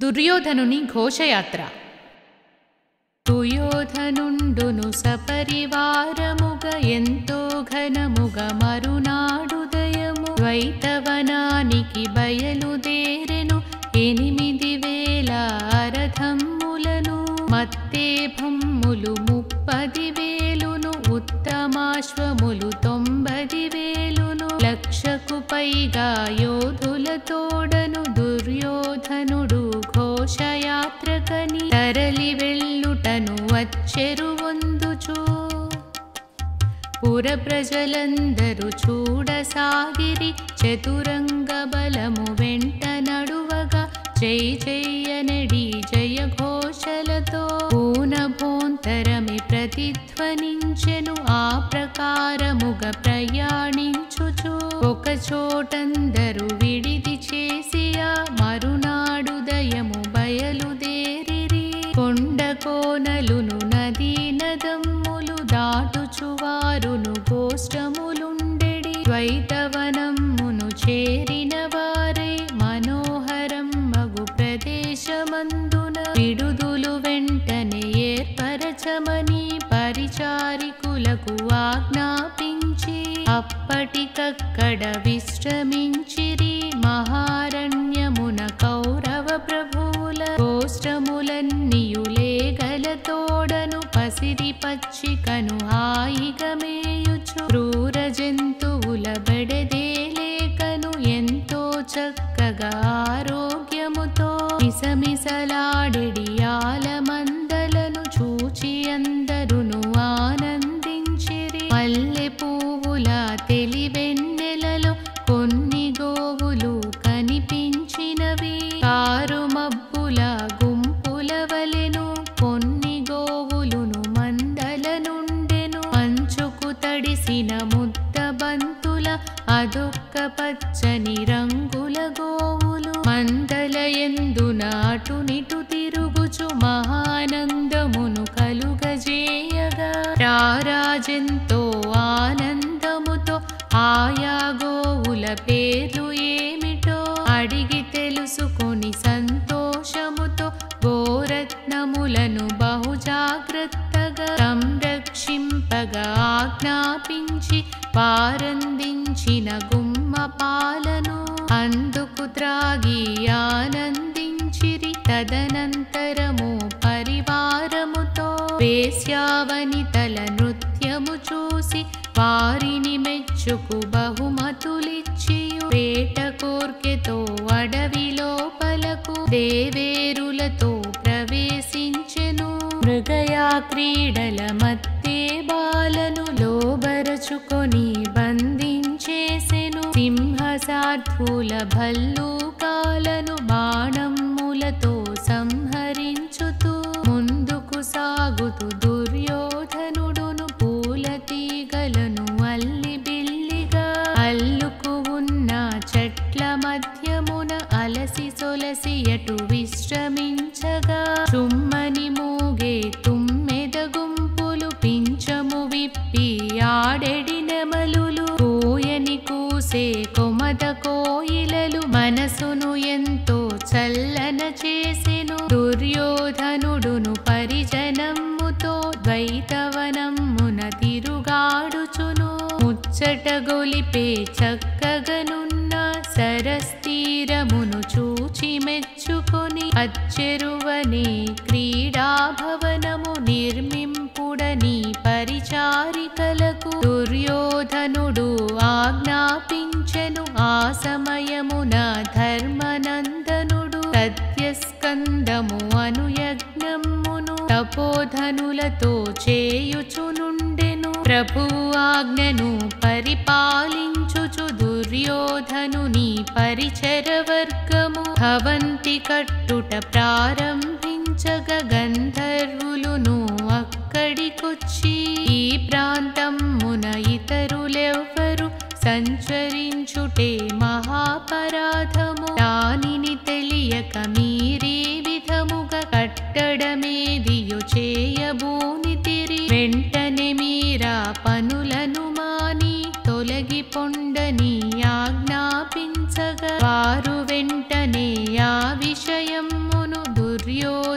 దుర్యోధనుని ఘోషయాత్ర. దుయోధనుండును సపరివారముగ ఎంతో ఘనముగ మరునాడుదయము ద్వైతవనానికి బయలుదేరెను 8,000 అరథమ్ములను మత్తేభమ్ములు 30,000 ఉత్తమాశ్వములు 90,000 లక్షకు పైగా యోధులతోడను దుర్యోధనుడు ఘోషయాత్రకని తరలి వెళ్ళుటను వచ్చెరు వందుచు పుర ప్రజలందరూ చూడసాగిరి చతురంగ బలము వెంట నడువగా జై జయనడి జయ ఘోషలతో పూనభోంతరమి ప్రతిధ్వనించెను ఆ ప్రకారముగ ప్రయాణించుచు ఒక చోటందరూ విడిది చేసి ఆ మరునాడుదయము బయలుదేరిరి కొండ కోనలును నదీ నదమ్ములు దాటుచువారును గోష్టములుండెడి ద్వైతవనమ్మును చేరిన వారై మనోహరం మగు ప్రదేశమందున విడుదులు వెంటనే ఏర్పరచమని పరిచారికులకు ఆజ్ఞాపించి అప్పటికక్కడ విశ్రమించిరి మహారణ్యమున కౌరవ ప్రభువుల గోష్ఠములన్నీయులేగలతోడను పసిరి పచ్చికను హాయిగా మేయుచు క్రూర జంతువుల బెడదేలేకను ఎంతో చక్కగా ఆరోగ్యముతో మిసమిసలాడెడి ఆలమందలను చూచి అందరును ఆనందించిరి మల్లె పువ్వుల తెలివెన్నెలలో కొన్ని గోవులు కనిపించినవి కారు మబ్బుల గుంపుల వలెను కొన్ని గోవులును మందల నుండెను మంచుకు తడిసిన ముద్ద బంతుల అదొక్క పచ్చని రంగుల గోవులు మందల ఎందున అటునిటు తిరుగుచు మహానందమును కలుగజేయగా రారాజెంతో ఆనందముతో ఆయా గోవుల పేర్లు ఏమిటో అడిగి తెలుసుకొని సంతోషముతో గోరత్నములను బహుజాగ్రత్తగా సంరక్షింపగా ఆజ్ఞాపించి వారందించిన గుమ్మ పాలను అందుకు త్రాగి ఆనందించిరి తదనంతరము పరివారముతో వేశ్యావనితల నృత్యము చూసి వారిని మెచ్చుకు బహుమతులిచ్చియు వేట కోర్కెతో అడవి లోపలకు దేవేరులతో ప్రవేశించెను మృగయా క్రీడల మత్తే బాలను లోబరచుకొని బంధించేసెను సింహసార్థుల భల్లూకాలను బాణమ్ములతో సంహరించుతూ ముందుకు సాగుతూ దుర్యోధనుడును పూల తీగలను అల్లి బిల్లిగా అల్లుకు ఉన్న చెట్ల మధ్యమున అలసి సొలసి అటు విశ్రమించగా చుమ్మని మూగే తుమ్మెద గుంపులు పించము విప్పి ఆడెడి నెమలులు కోయని కూసే కొమద కోయిలలు మనసును ఎంతో చల్లన చేసెను దుర్యోధనుడును పరిజనమ్ముతో ద్వైతవనమ్మున తిరుగాడుచును ముచ్చట గొలిపే చక్కగనున్న సరస్తీరమును చూచి మెచ్చుకొని అచ్చెరువని క్రీడాభవనము నిర్మింపుడని పరిచారికలకు దుర్యోధనుడు ఆజ్ఞాపించెను ఆ సమయమున ధర్మనందనుడు సత్యస్కందము అనుయజ్ఞమును తపోధనులతో చేయుచునుండెను ప్రభువు ఆజ్ఞను పరిపాలించుచు దుర్యోధనుని పరిచరవర్గము భవంతి కట్టుట ప్రారంభించగ గంధర్వులును అక్కడికొచ్చి ఈ ప్రాంతమున ఇతరులెవ్వరు సంచరించుటే మహాపరాధము దానిని తెలియక మీరే విధముగా కట్టడమేదియు చేయబూనితిరి వెంటనే మీరా పనులను మాని తొలగి పొండని ఆజ్ఞాపించగా వారు వెంటనే ఆ విషయమును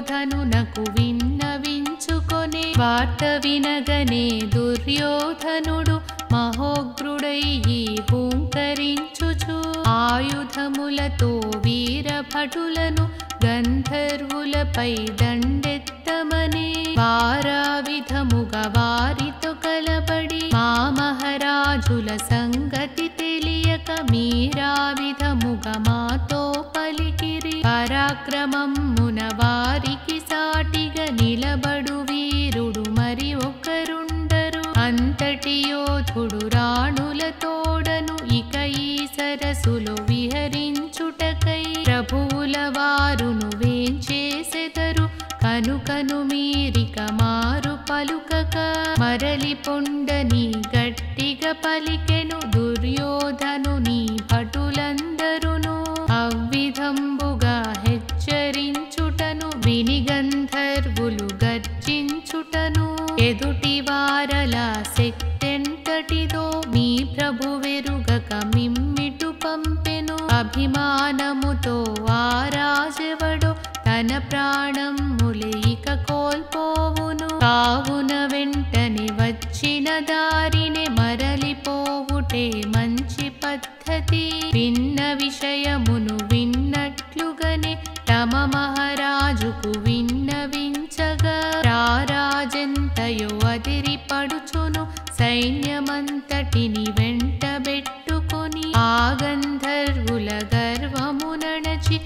దుర్యోధనునకు విన్నవించుకొనే. వార్త వినగనే దుర్యోధనుడు మహోగ్రుడయ్యి హూంకరించుచు ఆయుధములతో వీరభటులను గంధర్వులపై దండెత్తమనే. వారావిధముగా వారితో కలబడి మా మహారాజుల సంగతి తెలియక మీరావిధముగా మాతో పలికిరి. పరాక్రమమున వారికి సాటిగా నిలబడు వీరుడు మరి ఒకరుండరు. అంతటి యోధుడు రాణుల తోడను ఇక ఈ సరస్సులో విహరించుటకై ప్రభువుల వారును వేంచేసెదరు. కనుకను మీరిక మారు పలుకక మరలి పొండని గట్టిగా పలికెను దుర్యోధనుని భటులందరును. అవ్విధంబుగా హెచ్చరించుటను విని గంధర్వులు గర్జించుటను ఎదుటి వారల శక్తెంతటిదో మీ ప్రభువెరుగక మిమ్మిటు పంపెను. అభిమానముతో ఆరాజెవడో తన ప్రాణములే ఇక కోల్పోవును. కావున వెంటనే వచ్చిన దారినే మరలిపోవుటే మంచి పద్ధతి. విన్న విషయమును విన్నట్లుగానే తమ మహారాజుకు విన్నవించగా రారాజెంతయో అదిరిపడుచును సైన్యమంతటిని వెంటబెట్టుకొని ఆ గంధర్వుల గర్వమునణచి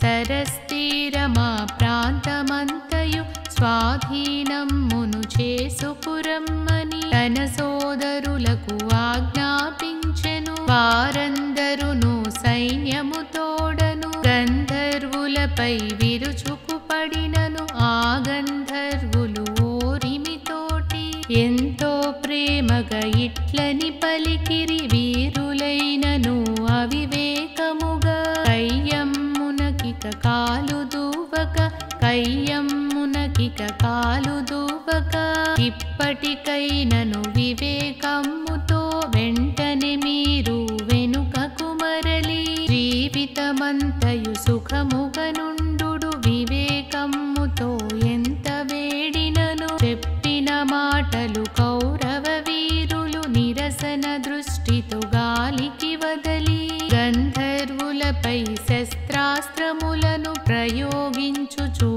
సరస్తీరమా ప్రాంతమంతయు స్వాధీనమును చేసుకురమ్మని తన సోదరులకు ఆజ్ఞాపించెను. వారందరును సైన్యము తోడను గంధర్వులపై విరుచుకుపడినను ఆ గంధర్వులు ఓరిమితోటి ఎంతో ప్రేమగా ఇట్లని పలికిరి. వీరులైనను అవివేకముగా కయ్యమ్మునకిక కాలు దూవక ఇప్పటికైనను వివేకమ్ముతో వెంటనే మీరు వెనుకకు మరలి జీవితమంతయు సుఖముగనుండు. వివేకమ్ముతో ఎంత వేడినను చెప్పిన మాటలు కౌరవ వీరులు నిరసన దృష్టితో గాలికి వదలి గంధర్వులపై శస్త్రాస్త్రములను ప్రయోగించుచు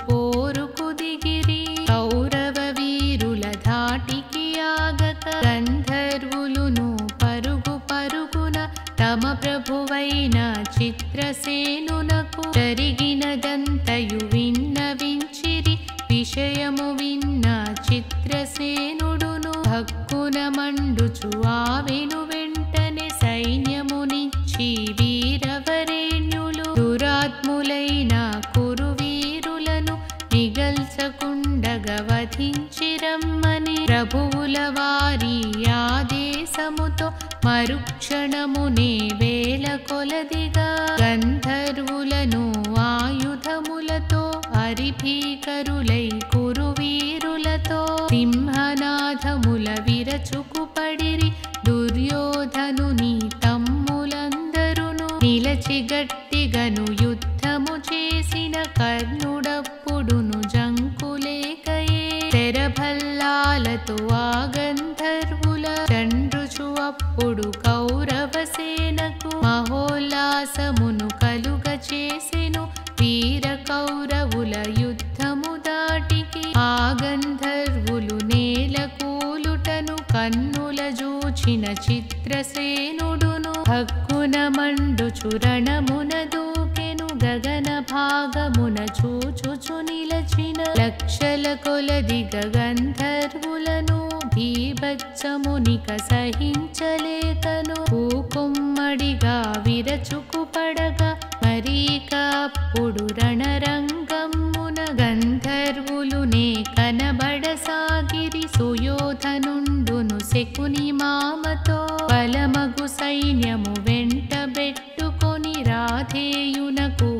పోరుకు దిగిరి. కౌరవ వీరుల ధాటికి ఆగక గంధర్వులును పరుగున తమ ప్రభువైన చిత్రసేనునకు జరిగినదంతయు విన్నవించిరి. విషయము విన్న చిత్రసేనుడును భక్కున మండుచు ఆవెను. వెంటనే సైన్యమునిచ్చి వీరవరేణ్యులు దురాత్ములైన కురువీరులను నిగల్చకుండగా వధించిరమ్మని ప్రభువుల వారి ఆదేశముతో మరుక్షణమునే వేల కొలదిగా గంధర్వులను ఆయుధములతో అరిభీకరులై కురువీరులతో సింహనాథముల విరచుకుపడిరి. దుర్యోధనుని తమ్ములందరును నిలచి గట్టిగను యుద్ధము చేసిన కర్ణుడప్పుడును జంకులేకయే తెరభల్లాలతో ఆ గంధర్వుల చండ్రుచు అప్పుడు కౌరవ సేనకు మహోల్లాసమును కలుగ చేసెను. వీర కౌరవుల యుద్ధము దాటికి ఆ గంధర్వులు నేల కూలుటను కన్నుల జూచిన చిత్రసేనుడును హక్కున మండుచు రణమున దూకెను. గగన భాగమున చూచుచు నిలచిన లక్షల కొలదిగ గంధర్వులను భీభత్సమునిక సహించలేకను పూకుమ్మడిగా విరచుకుపడగా మరీక అప్పుడు రణరంగమున గంధర్వులునే కనబడసాగిరి. సుయోధనుండును శకుని మామతో బలమగు సైన్యము వెంటబెట్టుకొని రాధేయునకు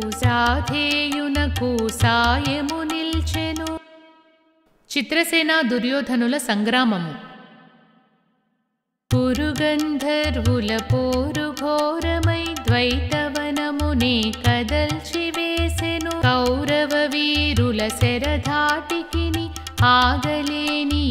సాయము నిల్చెను. చిత్రసేన దుర్యోధనుల సంగ్రామము. కురుగంధర్వుల పోరు ఘోరమై కైతవనమునే కదల్చివేసెను. కౌరవ వీరుల శరధాటికిని ఆగలేని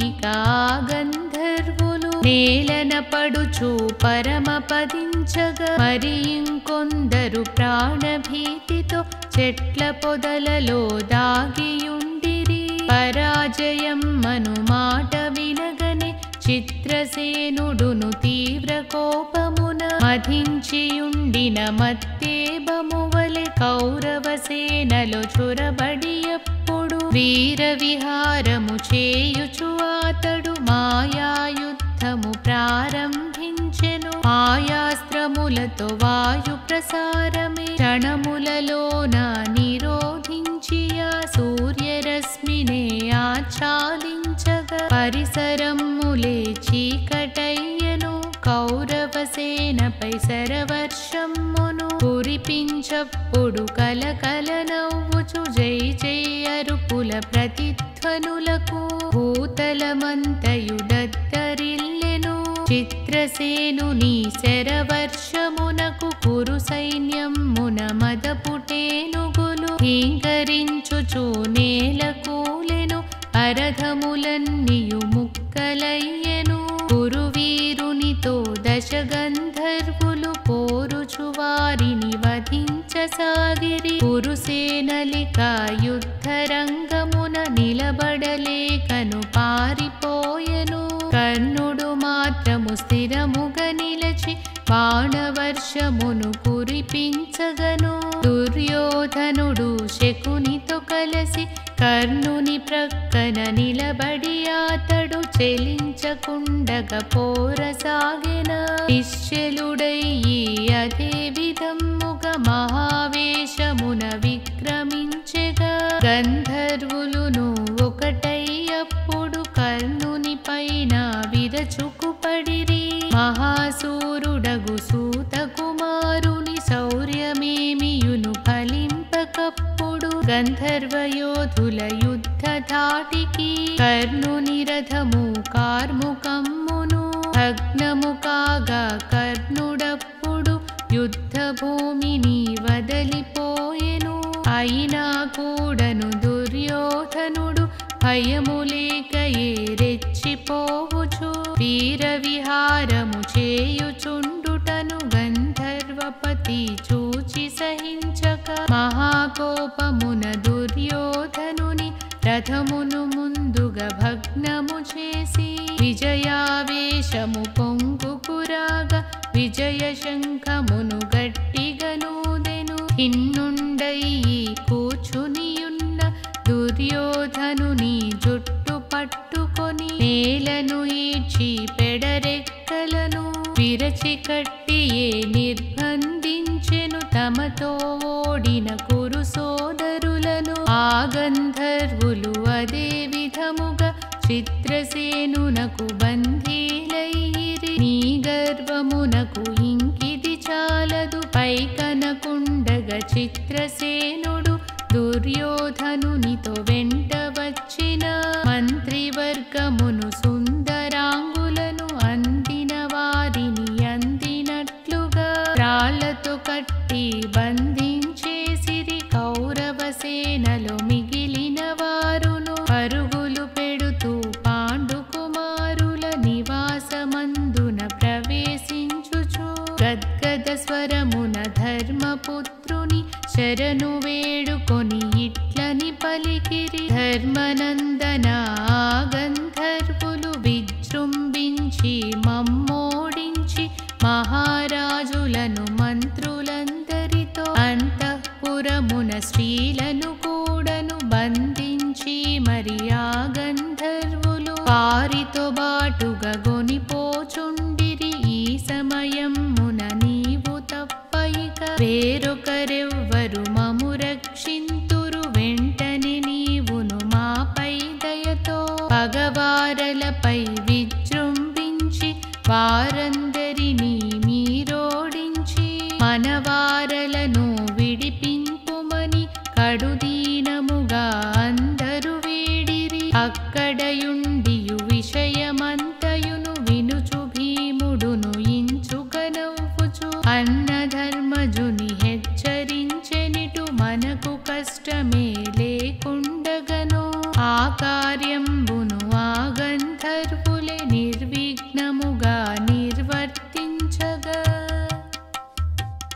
గంధర్వులు నేలన పడుచు పరమపదించగా మరి ఇంకొందరు ప్రాణభీతితో చెట్ల పొదలలో దాగియుండిరి. పరాజయం మను మాట వినగనే చిత్రసేనుడును తీవ్ర కోపమున మధించియుండిన మత్తేబమువలె కౌరవ సేనలో చొరబడి ఎప్పుడు వీర విహారము చేయుచు అతడు మాయాయుద్ధము ప్రారంభించెను. మాయాస్త్రములతో వాయు ప్రసారమే క్షణములలోన నిరోధించియా సూర్యరశ్మినే ఆచ్ఛాదించగా పరిసరములే చీకటయ్యను. కౌరవ సేనపై శరవర్షమును కురిపించప్పుడు కలకల నవ్వుచు జై జై అరుపుల ప్రతిధ్వనులకు భూతలమంతయు దద్దరిల్లెను. చిత్రసేనుని శరవర్షమునకు కురు సైన్యమున మదపుటేనుగులు హీంకరించుచు నేల కూలెను. అరథములన్నియు ముక్కలయ్యెను. కురువీరునితో దశగంధర్వులు పోరుచు వారిని వధించసాగిరి. కురుసేనలిక యుద్ధరంగమున నిలబడలేకను పారిపోయెను. కర్ణుడు మాత్రము స్థిరముగా నిలచి బాణవర్షమును కురిపించగను. దుర్యోధనుడు శకునితో కలిసి కర్ణుని ప్రక్కన నిలబడి అతడు చెలించకుండగా పోరసాగెన. నిశ్చలుడయ్యి అదే విధముగా మహావేశమున విక్రమించెగా గంధర్వులును ఒకటయ్యప్పుడు కర్ణుని పైన విరచుకుపడిరి. మహాసూరుడగు సూతకుమారుని శౌర్యమేమియును ఫలింపకప్పుడు గంధర్వయోధుల యుద్ధ ధాటికి కర్ణుని రథము కార్ముకమ్మును భగ్నము కాగా కర్ణుడప్పుడు యుద్ధ భూమిని వదలిపోయెను. అయినా కూడను దుర్యోధనుడు భయములేకయే రెచ్చిపోవుచు వీర విహారము చేయుచుండుటను గంధర్వపతి చూచి సహించక మహాకోపమున దుర్యోధనుని రథమును ముందుగా భగ్నము చేసి విజయావేశము పొంగుకురాగా విజయ శంఖమును గట్టిగనూదెను. హిన్నుండయి కూర్చునియున్న దుర్యోధనుని జుట్టు పట్టుకొని నేలను ఈడ్చి పెడరెక్కలను విరచి కట్టియే నిర్బంధించెను. తమతో ఓడిన కురు సోదరులను ఆ గంధర్వులు అదే విధముగా చిత్రసేనునకు బంధీలైరి. నీ గర్వమునకు ఇంకిది చాలదు పైకనకుండగా చిత్రసేనుడు దుర్యోధనునితో వెంట వచ్చిన మంత్రివర్గమును సుందరాంగులను అందిన వారిని అందినట్లుగా రాళ్లతో కట్టి బంధించేసిరి. కౌరవ సేనలో మిగిలిన వారును పరుగులు పెడుతూ పాండుకుమారుల నివాసమందున ప్రవేశించుచు గద్గద స్వరమున ధర్మపుత్రుని శరణు వేడుకొని ఇట్లని పలికిరి. ధర్మనందన గంధర్వులు విజృంభించి మమ్మోడించి మహారాజులను మంత్రులందరితో అంతఃపురమున స్త్రీలను కూడను బంధించి మరి ఆ గంధర్వులు వారితో బాటుగా గొనిపోచుండిరి. ఈ సమయమున నీవు తప్ప ఇక వేరొకరెవ్వరు మము రక్షింతురు. వెంటనే నీవును మాపై దయతో పగవారలపై విజృంభించి వారందరినీ మీరోడించి మనవారలను విడిపింపుమని కడుదీనముగా అందరు వేడిరి. అక్కడయుండియు విషయమంతయును వినుచు భీముడును ఇంచుక నవ్వుచు అన్నధర్మ ధర్మజుని హెచ్చరించెనిటు మనకు కష్టమే లేకుండగను ఆ కార్యంబును ఆ గంధర్వులే నిర్విఘ్నముగా నిర్వర్తించగా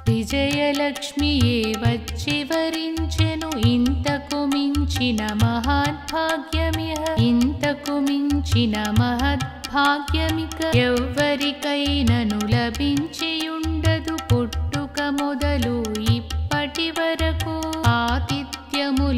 విజయలక్ష్మియే వచ్చి వరించెను ఇంతకు మించిన మహద్భాగ్యమిహ ఇంతకు మించిన మహద్భాగ్యమిక ఎవ్వరికైనను లభించియుండదు పుట్టుక మొదలు ఇప్పటి వరకు ఆతిథ్యములతోడి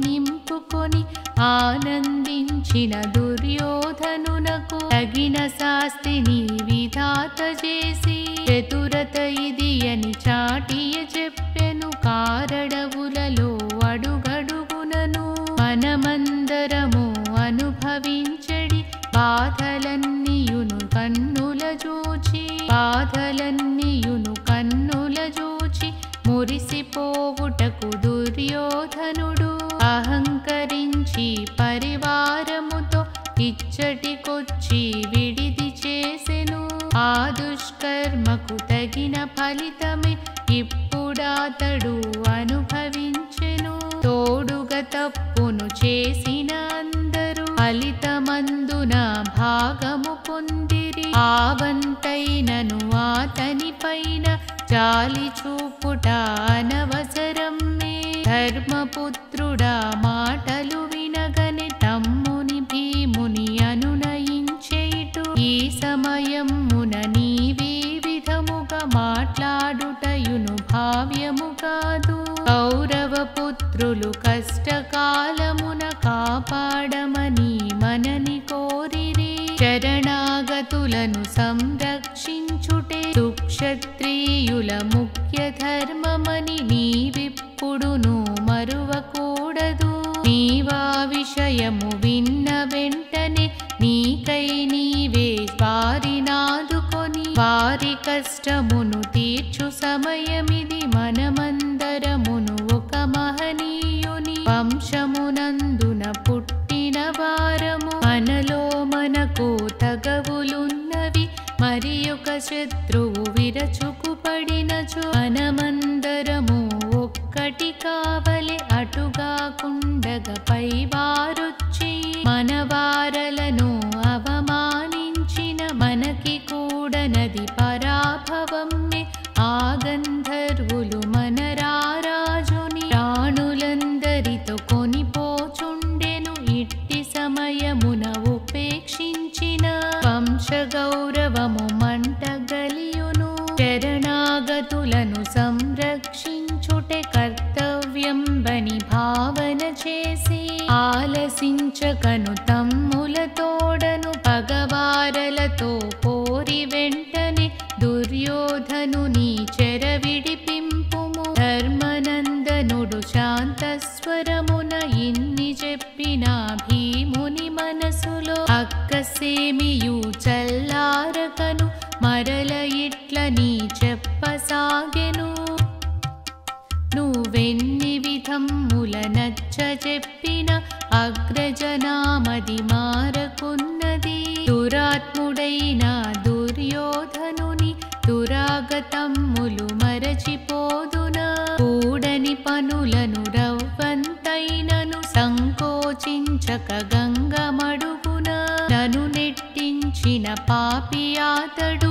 నింపుకొని ఆనందించిన దుర్యోధనునకు తగిన శాస్తిని విధాత చేసి చతురత ఇది అని చాటియ చెప్పెను కారడవులలో అడుగడుగునను మనమందరము అనుభవించడి బాధలన్నీయును కన్నుల జూచి మురిసిపోవుటకు దుర్యోధనుడు అహంకరించి పరివారముతో ఇచ్చటికొచ్చి విడిది చేసెను ఆ దుష్కర్మకు తగిన ఫలితమే ఇప్పుడాతడు అనుభవించెను తోడుగా తప్పును చేసిన అందరూ ఫలితమందున భాగము పొందిరి ఆవంతైనను ఆతని పైన జాలి చూపుట అనవసరమే ధర్మపుత్రుడా మాటలు వినగని తమ్ముని భీముని అనునయించేటు ఈ సమయమున నీవే విధముగా మాట్లాడుటయును భావ్యము కాదు కౌరవపుత్రులు కష్టకాలమున కాపాడమని మనని కోరిరి శరణాగతులను సంరక్షించుటే సుక్షత్రియుల ముఖ్య ధర్మమని నీవిప్పుడును మరువకూడదు నీవా విషయము విన్న వెంటనే నీకై నీవే వారినాదుకొని వారి కష్టమును తీర్చు సమయమిది మనమందరమును ఒక మహనీయుని వంశమునందున పుట్టిన వారము మనలో మనకు తగవులున్నవి మరి ఒక శత్రువు విరచుకుపడినచో మనమందరము ఒక్కటి కావలె అటుగాకుండగ పైవారొచ్చి మన వారలను అవమానించిన మనకి కూడనది పరాభవమ్మే ఆ గంధర్వులు మన రారాజుని ప్రాణులందరితో కొనిపోచుండెను ఇట్టి సమయమున ఉపేక్షించిన వంశగౌరవము మంటగలియును శరణాగతులను సంరక్షించుటే కర్తవ్యంబని భావన చేసి ఆలసించకను తమ్ములతోడను పగవారలతో పోరి వెంటనే దుర్యోధనుని చెర విడిపింపుము ధర్మనందనుడు శాంతస్వరమున ఇన్ని చెప్పిన భీముని మనసులో అక్కసేమియు చల్లారకను మరల ఇట్లని చెప్పసాగెను నువ్వెన్ని విధముల నచ్చ చెప్పిన అగ్రజనామది మారకున్నది దురాత్ముడైన దుర్యోధనుని దురాగతమ్ములు మరచిపోదునా కూడని పనులను రవ్వంతైనను సంకోచించక గంగమడుగున నను నెట్టించిన పాపియాతడు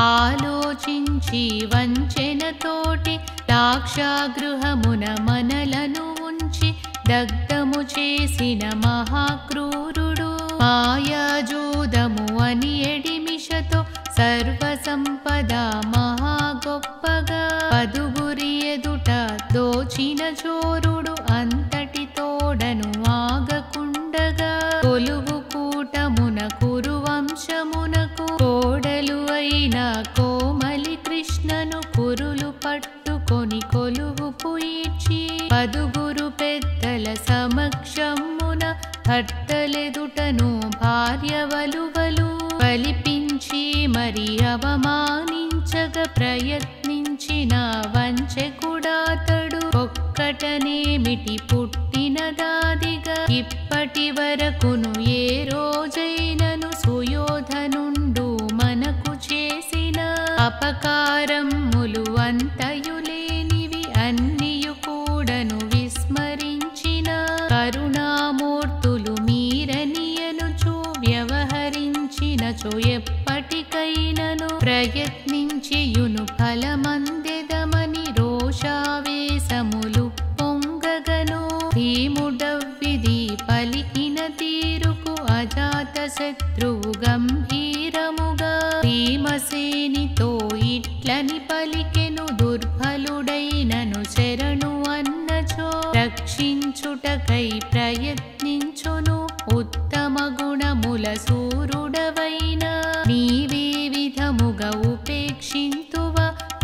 ఆలోచించి వంచెనతోటి దాక్షాగృహమున మనలను ఉంచి దగ్ధము చేసిన మహాక్రూరుడు మాయాజూదము అని ఎడిమిషతో సర్వసంపద మహా గొప్పగా పదుగురి ఎదుట దోచిన చోరుడు అంతటి తోడను ఆగకుండగా కొలువు కూటమున కురువంశమునకు కోడలు అయిన కోమలి కృష్ణను కురులు పట్టుకొని కొలువుకు ఈడ్చి పదుగురు పెద్దల సమక్షమున భర్తలెదుటను భార్య వలువలు పలిపించి మరి అవమానించగ ప్రయత్నించిన వంచకుడాతడు ఒక్కటనేమిటి పుట్టినదాదిగా ఇప్పటి వరకును ఏ రోజైనను సుయోధనుండు మనకు చేసిన అపకారములు అంతయులేనివి అన్నియు కూడను విస్మరించిన కరుణామూర్తులు మీరనియనుచు వ్యవహరించినచో ఎప్పటికైనను ప్రయత్నించియును ఫలమందెదమని రోషావేశములు పొంగగను భీముడవ్విది పలికిన తీరుకు అజాత శత్రువు గంభీరముగా భీమసేనితో ఇట్లని పలికెను దుర్బలుడైనను శరణు అన్నచో రక్షించుటకై ప్రయత్నించును ఉత్తమ గుణముల సూరుడవైన నీవే విధముగా ఉపేక్షింతువ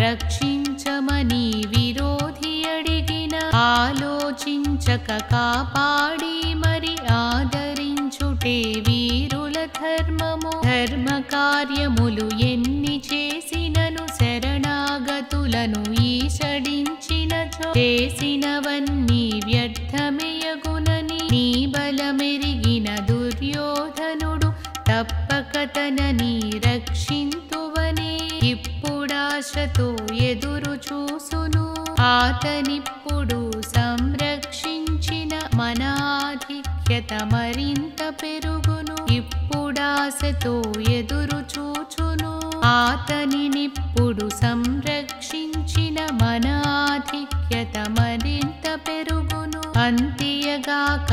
రక్షించమని విరోధి అడిగిన ఆలోచించక కాపాడి మరి ఆదరించుటే వీరుల ధర్మము ధర్మ కార్యములు ఎన్ని చేసినను శరణాగతులను ఈషడించినచో చేసినవన్నీ వ్యర్థమయగునని నీ బలమెరిగిన దుర్యోధనుడు తప్పక తనని రక్షింతువనే ఇప్పుడాశతో ఎదురు చూసును ఆతనిప్పుడు సంరక్షించిన మనాధిక్యత మరింత పెరుగును ఇప్పుడాశతో ఎదురు చూచును ఆతనినిప్పుడు సంరక్షించిన మనాధిక్యత మరింత పెరుగును అంతియగాక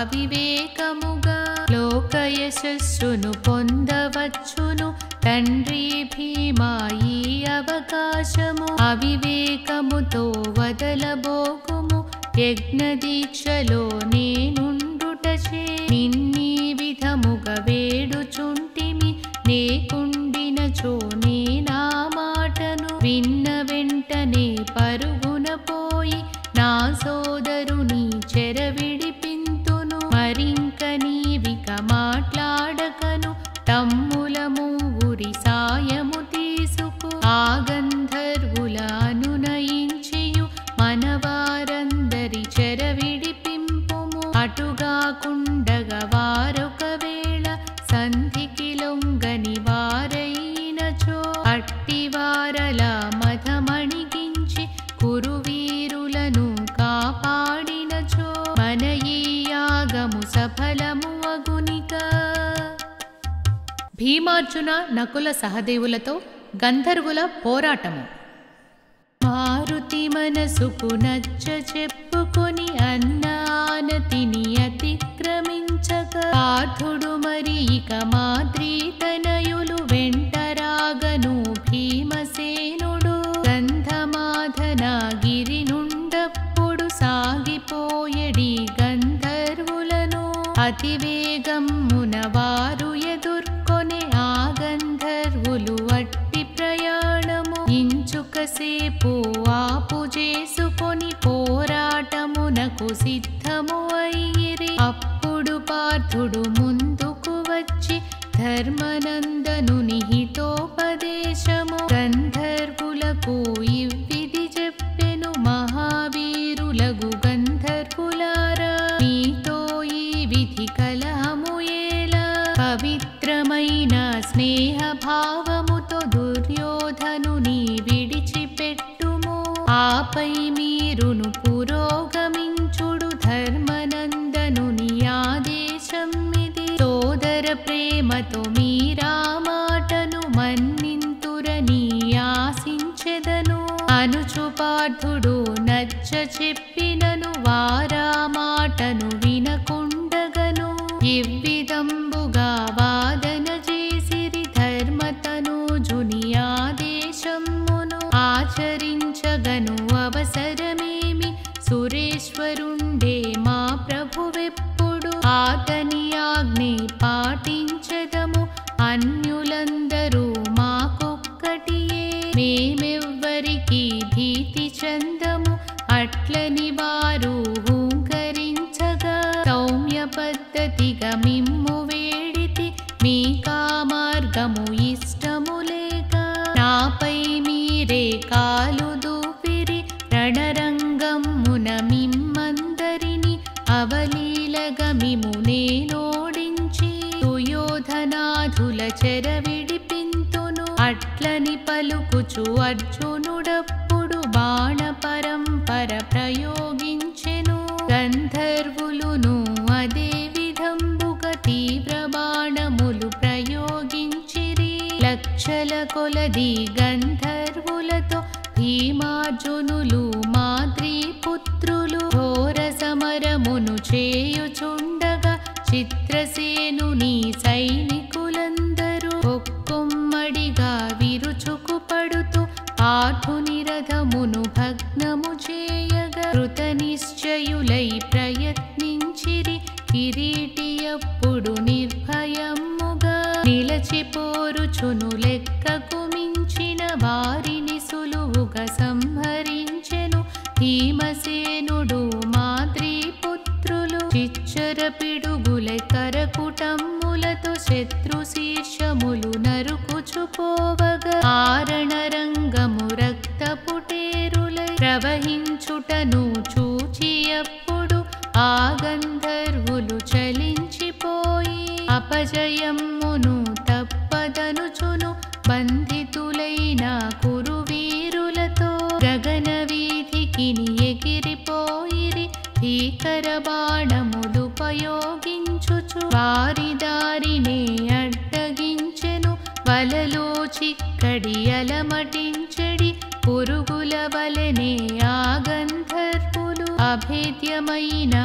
అవివేకముగా లోక యశస్సును పొందవచ్చును తండ్రి భీమా ఈ అవకాశము అవివేకముతో వదలబోకుము యజ్ఞదీక్షలో నేనుండుటచే నిన్నీ విధముగా వేడుచుంటిమి నేకుండినచో నేనా మాటను విన్న వెంటనే పరుగున పోయి నా సోదరుని చెరవిడిపింతును మరింక నీవిక మాట్లాడకను తమ్ములము ఊరి సాయము తీసుకు ఆ గంధర్వుల అనునయించియు మనవారందరి చెరవిడిపింపుము అటుగాకుండగా వారొకవేళ సంధికి లొంగని వారైనచో అట్టివారల మధమణిగించి కురువీరులను కాపాడినచో మన ఈ యాగము సఫలము అగునిక. భీమార్జున నకుల సహదేవులతో గంధర్వుల పోరాటము. మారుతి మనసుకు నచ్చ చెప్పుకొని అన్న ఆనతిని అతిక్రమించక పార్థుడు మరి ఇక మాద్రీతనయులు వెంటరాగను భీమసేనుడు గంధమాధనగిరి నుండప్పుడు సాగిపోయడి గంధర్వులను అతివేగమ్మున వారు ఎదుర్కొనే ఆ గంధర్వులు అట్టి ప్రయాణము ఇంచుకసేపు ఆపు చేసుకొని పోరాటమునకు సిద్ధము అయ్యిరి అప్పుడు పార్థుడు ముందుకు వచ్చి ధర్మనందనుని హితోపదేశము గంధర్వులకు ఇవ్విది చెప్పెను మహావీరులగు గంధర్వులారా మీతో ఈ విధి కలహము ఏలా పవిత్రమైన స్నేహభావముతో దుర్యోధనుని విడిచిపెట్టుము ఆపై మీరును పురోగమించుడు ధర్మనందనుని ఆదేశమిది సోదర ప్రేమతో మీరా మాటను మన్నింతురని ఆశించెదను అనుచు పార్థుడు నచ్చ చెప్పినను వారా మాటను వినకుండగను ఇవ్విధంబుగా వాదన చేసిరి ధర్మతనూజుని ఆదేశమును ఆచరించగను అవసరమేమి సురేశ్వరుండే మా ప్రభువెప్పుడు ఆతని ఆజ్ఞే పాటించదము అన్యులందరూ మాకొక్కటియే మేమెవ్వరికి భీతి చందము అట్లని వారు హూంకరించగా సౌమ్య పద్ధతిగా మిమ్ము వేడితి మీకా మార్గము ఇష్టము లేక నాపై మీరే కాలు దూపిరి రణరంగమున మిమ్మందరిని అవలీలగా మిము నేనోడించి సుయోధనాధుల చెరవిడిపింతును అట్లని పలుకుచు అర్జునుడప్పుడు బాణ పరంపర ప్రయోగించెను. గంధర్వులును అదే విధంబుగా తీవ్ర బాణములు ప్రయోగించిరి. లక్షల కొలది గంధర్వులతో భీమార్జునులు మాద్రీ పుత్రులు ఘోర సమరమును చేయుచుండగా చిత్రసేనుని సైనికులందరూ ఒక్కొమ్మడిగా విరుచుకు పడుతూ పార్థుని రథమును భగ్నము చేయగా కృతనిశ్చయులై ప్రయత్నించిరి. కిరీటి అప్పుడు నిర్భయముగా నిలచిపోరుచును. లెక్కకు మించిన వారిని సులువుగా సంహరించెను. భీమసేనుడు మాద్రీ పుత్రులు చిచ్చర పిడుగులై కరకుటమ్ములతో శత్రు శీర్షములు నరుకుచుపోవగా ఆరణరంగము రక్తపుటేరులై ప్రవహించుటను చూచి అప్పుడు ఆ గంధర్వులు చలించిపోయి అపజయమ్మును తప్పదనుచును బంధితులైన కురువీరులతో గగన వీధికి ఎగిరిపోయిరి. భీకర బాణములు ఉపయోగించుచు వారి దారినే అడ్డగించెను. వలలో చిక్కడి అలమటించడి పురుగుల వలెనే ఆ గంధర్వులు అభేద్యమైన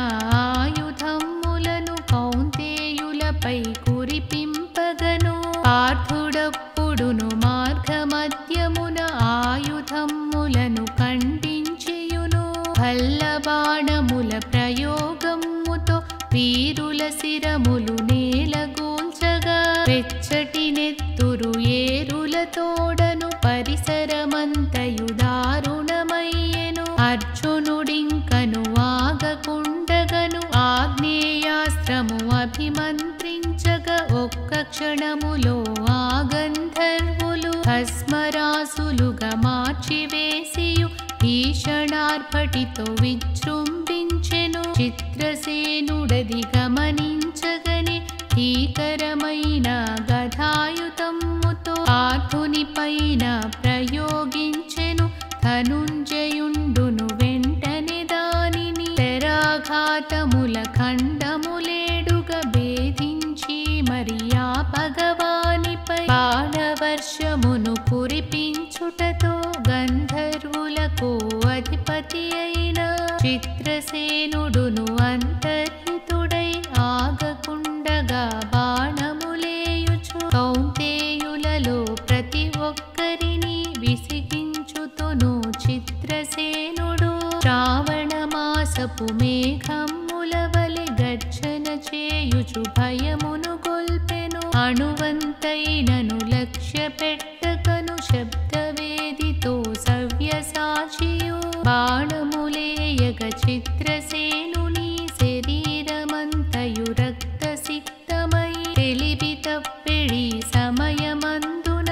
ఆయుధములను కౌంతేయులపై కురిపింపగను. పార్థుడప్పుడును మార్గమధ్యమున ఆయుధములను ఖండించియును. భల్ల బాణముల ప్రయోగముతో వీరుల శిరములు నేలగూల్చగా వెచ్చటి నెత్తురు ఏరులతోడను పరిసరమంతయు దారుణమయ్యెను. అర్జునుడింకను ఆగకుండగను ఆగ్నేయాస్త్రము అభిమంత్రించగా ఒక్క క్షణములో ఆ గంధర్వులు భస్మరాసులుగా మార్చివేసియు భీషణార్భటితో విజృంభించెను. చిత్రసేనుడది గమనించగని భీకరమైన గదాయుధముతో పార్థుని పైన ప్రయోగించెను. ధనుంజయుండును వెంటనే దానిని తెరాఘాతముల ఖండములేడుగా భేదించి మరి ఆ భగవానిపై బాణవర్షమును కురిపించుటతో గంధర్వులకు అధిపతి అయిన చిత్రసేనుడును అంతర్హితుడై ఆగకుండగా బాణములేయుచు కౌంతేయులలో ప్రతి ఒక్కరిని విసిగించుతును. చిత్రసేనుడు శ్రావణ మాసపు మేఘముల వలె గర్జన చేయుచు భయమును గొల్పెను. అణువంతైనను లక్ష్య పెట్టకను శబ్దవేదితో సవ్యసాచియు బాణములేయగ చిత్రసేనుని శరీరమంతయు రక్తసిక్తమై తెలివి తప్పిడి సమయమందున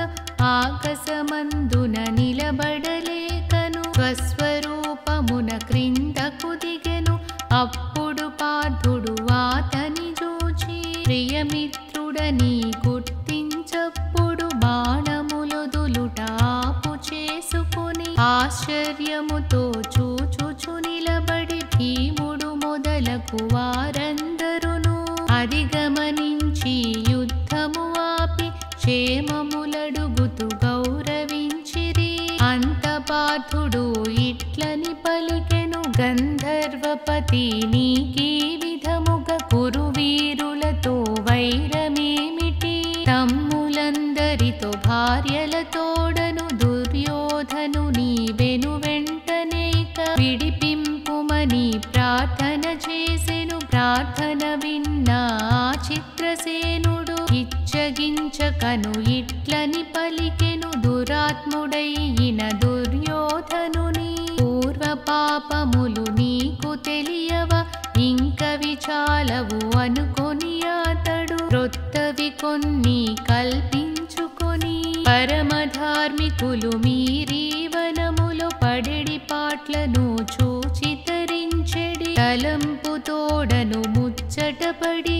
ఆకాశమందున నిలబడలేకను స్వస్వరూపమున క్రిందకు దిగెను. అప్పుడు పార్థుడు ఆతని చూచి ప్రియమిత్రుడని గుర్తించప్పుడు బాణములొదులుట ఆపు చేసుకుని ఆశ్చర్యముతో చూచుచు నిలబడి భీముడు మొదలగు వారందరును అధిగమనించి యుద్ధము ఆపి క్షేమములడుగుతూ గౌరవించిరి. అంత పార్థుడు ఇట్లని పలికెను. గంధర్వపతి నీకీ విధముగా కురువీరులతో వైరమేమిటి? తమ్ములందరితో భార్యలతోడను దుర్యోధనుని వెనువెంటనేక విడిపింపుమని ప్రార్థన చేసెను. ప్రార్థన విన్న ఆ చిత్రసేనుడు ఇచ్చగించకను ఇట్లని పలికెను. దురాత్ముడైన దుర్యోధనుని పూర్వ పాపములు నీకు తెలియవా? ఇంక విచాలవు అనుకొని అతడు క్రొత్తవి కొన్ని కల్పించుకొని పరమధార్మికులు మీరీ వనములో పడెడి పాట్లను చూచి తరించెడి. తలంపుతోడను ముచ్చటపడి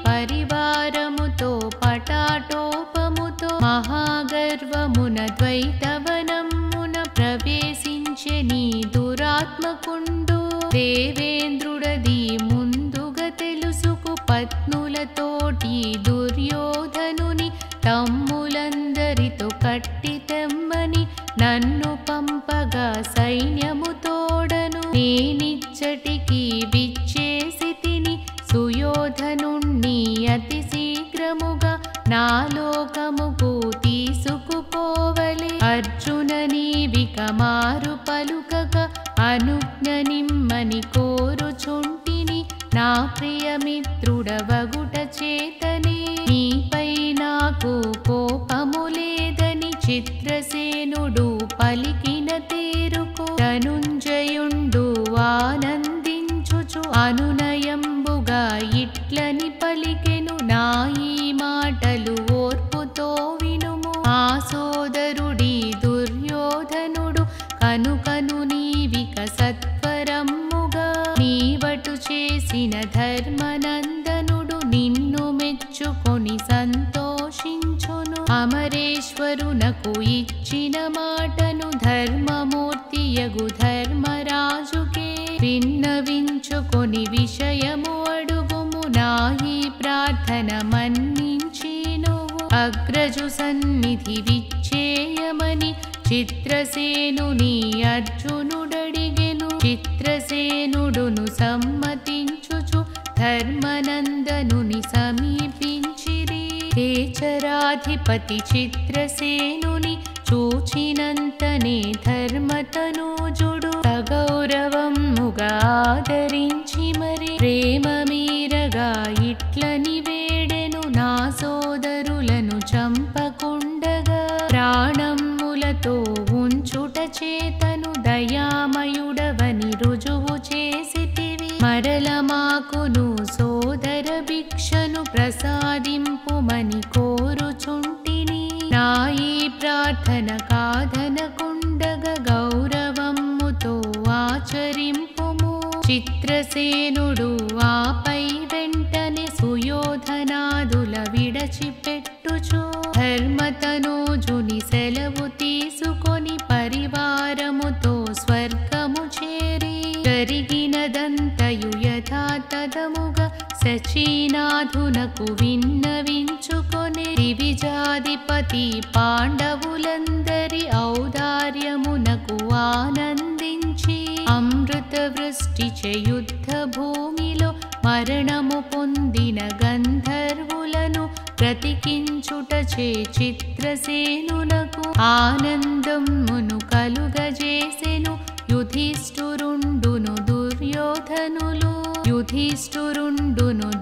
పరివారముతో పటాటోపముతో మహాగర్వమున ద్వైతవనమున ప్రవేశించి మోహించె నీ దురాత్మకుండు దేవేంద్రుడది ముందుగా తెలుసుకు పత్నులతోటి దుర్యోధనుని తమ్ములందరితో కట్టి తెమ్మని నన్ను పంపగా సైన్యము తోడను నేనిచ్చటికి విచ్చేసి తిని సుయోధనుణ్ణి అతి శీఘ్రముగా నా లోకముకు తీసుకుపోవలే అర్జున నీవిక మారు పలుకగా అనుజ్ఞనిమ్మని కోరుచుంటిని నా ప్రియమిత్రుడవగుట చేతనే నీపై నాకు కోపము లేదని చిత్రసేనుడు పలికిన తేరుకు ధనుంజయుండు ఆనందించుచు అనునయంబుగా ఇట్లని పలికెను నా ఈ మాటలు ఓర్పుతో వినుము ఆ సోదరుడి దుర్యోధనుడు కనుకను నీవిక సత్వరమ్ముగా నీవటు చేసిన ధర్మనందనుడు నిన్ను మెచ్చుకొని సంతోషించును అమరేశ్వరునకు ఇచ్చిన మాటను ధర్మమూర్తియగు ధర్మరాజుకే విన్నవించుకొని విషయము అడుగుము నా ఈ ప్రార్థన మన్నించి నువ్వు అగ్రజు సన్నిధి విచ్చేయమని చిత్రసేనుని అర్జునుడడిగెను చిత్రసేనుడును సమ్మతించుచు ధర్మనందనుని సమీపించిరి కేచరాధిపతి చిత్రసేనుని చూచినంతనే ధర్మతనూజుడు సగౌరవముగా ఆదరించి మరి ప్రేమ మీరగా ఇట్లని వేడెను నా సోదరులను చంపకుండగా ప్రాణములతో ఉంచుట చేతను దయామయుడవని రుజువు చేసితివి మరల మాకును సోదర భిక్షను ప్రసాదింపుమని కోరుచుంటిని నా ఈ ప్రార్థన కాదనకుండగా గౌరవముతో ఆచరింపుము చిత్రసేనుడు ఆపై వెంటనే సుయోధనాదుల విడచిపెట్టుచు ధర్మతనూజుని సెలవు తీసుకొని పరివారముతో స్వర్గము చేరి జరిగినదంతయు యథాతథముగా సచీనాథునకు విన్నవించుకొని దివిజాధిపతి పాండవులందరి ఔదార్యమునకు ఆనందించి అమృత వృష్టి యుద్ధ భూమిలో మరణము పొందిన గంధర్వులను బ్రతికించుటచే చిత్రసేనునకు ఆనందమును కలుగజేసెను యుధిష్ఠిరుండును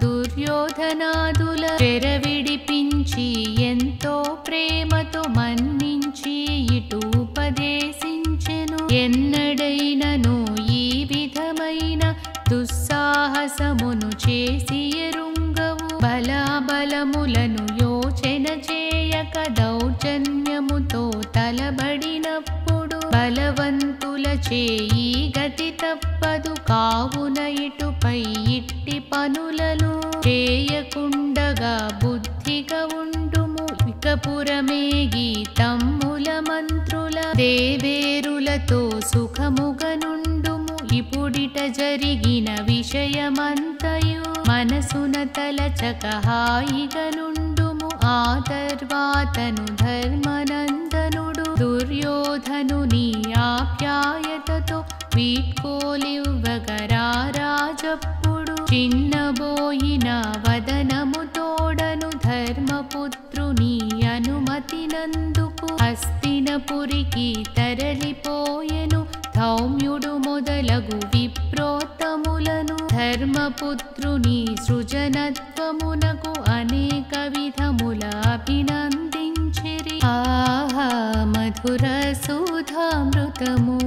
దుర్యోధనాదుల చెరవిడిపించి ఎంతో ప్రేమతో మన్నించి ఇటు ఉపదేశించెను ఎన్నడైనను ఈ విధమైన దుస్సాహసమును చేసి ఎరుంగవు బలాబలములను యోచన చేయక దౌర్జన్యముతో తలబడినప్పుడు బలవంతుల చేయి గతి తప్పదు కావున ఇటుపై ఇట్టి పనులను చేయకుండగా బుద్ధిగా ఉండుము ఇకపురమేగి తమ్ముల మంత్రుల దేవేరులతో సుఖముగా నుండుము ఇప్పుడిట జరిగిన విషయమంతయు మనసున తలచక హాయిగా నుండుము ఆ తర్వాతను ధర్మనందనుడు దుర్యోధనుని ఆప్యాయతతో వీడ్కోలివ్వగరాజప్పుడు చిన్నబోయిన వదనము తోడను ధర్మపుత్రుని అనుమతినందుకు హస్తినపురికి తరలిపోయెను ధౌమ్యుడు మొదలగు విప్రోత్తములను ధర్మపుత్రుని సృజనత్వమునకు అనేక విధముల అభినందించిరి ఆహా మధుర సుధామృతము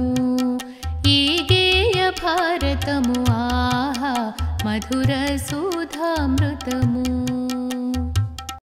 ఈ గేయ భారతము ఆహా మధుర సుధామృతము